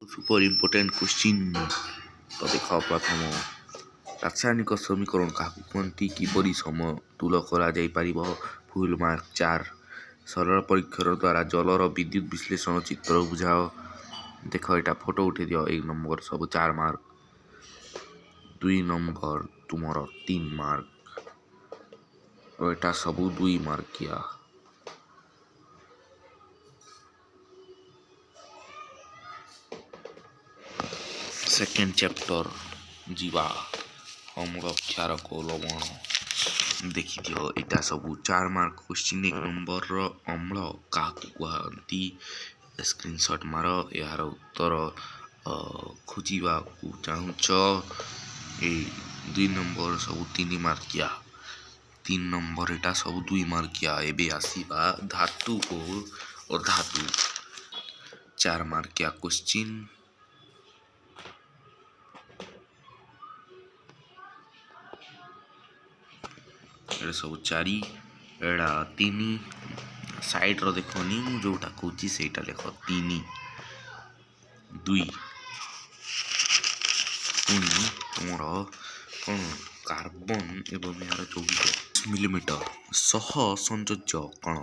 Super important question. तो देख प्रथम रासायनिक समीकरण क्या कहती किपरि समतुल कर फुल मार्क 4 सरल परीक्षण द्वारा जलर विद्युत विश्लेषण चित्र बुझाओ। देख यहाँ फोटो उठे दियो 1 नंबर सब 4 मार्क 2 नंबर तुम 3 मार्क और यहाँ सब 2 मार्क किया। सेकेंड चैप्टर जीवा अम्ल क्षारक लवण देखी दियो यहाँ सब 4 मार्क क्वेश्चन 1 नंबर अम्ल क्या कहती स्क्रीनशॉट मार यार उत्तर खोजा चाहूच। 2 नंबर सब 3 मार्क किया 3 नंबर यहाँ सब 2 मार्क किया। एबे आसीबा धातु और धातु 4 मार्क किया क्वेश्चन। सब 4 एड़ा 3 साइड रो देखनी जोटा कहूँ से लेख 3 2 तुम कौन कार्बन एवं यार 24 मिलीमीटर सह संयोज्य कण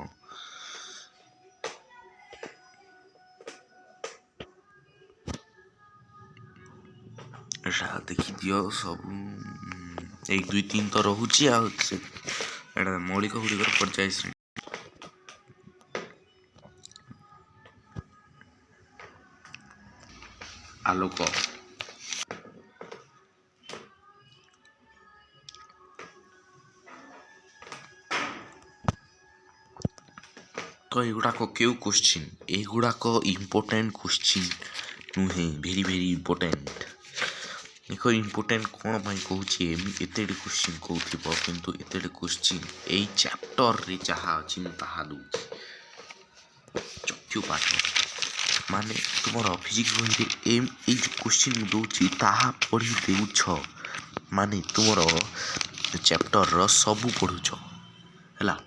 देखी दियो सब 1 2 3 तो रोचे मौलिक गुड़िकर पर्याय श्रेणी आलोक तो युड़ाक क्यों क्वेश्चन युड़ाक इम्पोर्टेंट क्वेश्चन नुहे भेरी भेरी इम्पोर्टेंट। देख इम्पोर्टेंट कौन पाई कहूँ एते क्वेश्चन कहूब किंतु एते क्वेश्चन यही चैप्टर रे जहाँ अच्छी दूची चक्षु पाठ माने तुम फिजिक्स बही जो क्वेश्चन दूची पढ़ी देउछ माने तुम चैप्टर सबू पढ़ुछ है।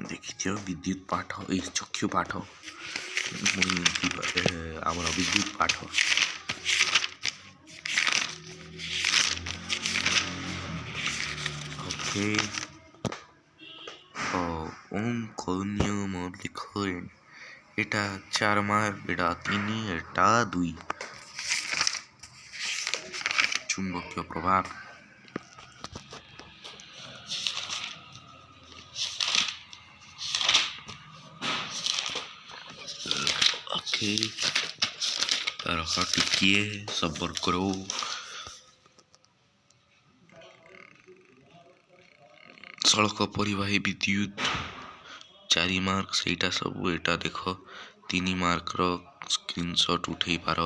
देखिए विद्युत पाठ चक्षु पाठ आम विद्युत पाठ ओके अंक नियम लिख एटा 4 मार्क एटा 3 एटा 2 चुंबकीय प्रभाव रख टिके सबर करो। सड़क परिवाही विद्युत 4 मार्क से सब एटा देख 3 मार्क रो स्क्रीनशॉट उठे पार।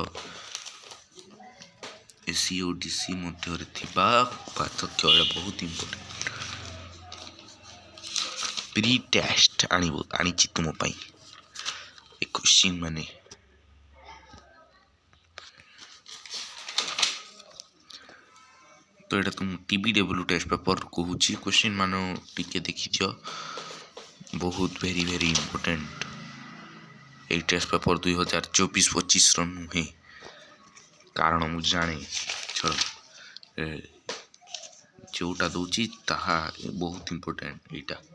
एसी और डीसी मध्य पार्थक्य बहुत इम्पोर्टेंट प्री टेस्ट आनी तुम क्वेश्चन माने तो ये तुम टीबीडब्ल्यू टेस्ट पेपर कहूँ क्वेश्चन मान टिके देखी बहुत वेरी वेरी इम्पोर्टेंट। ये टेस्ट पेपर 2024-25 नुहे कारण मुझे जाने छोड़ जोटा दूची बहुत इम्पोर्टेंट यहाँ।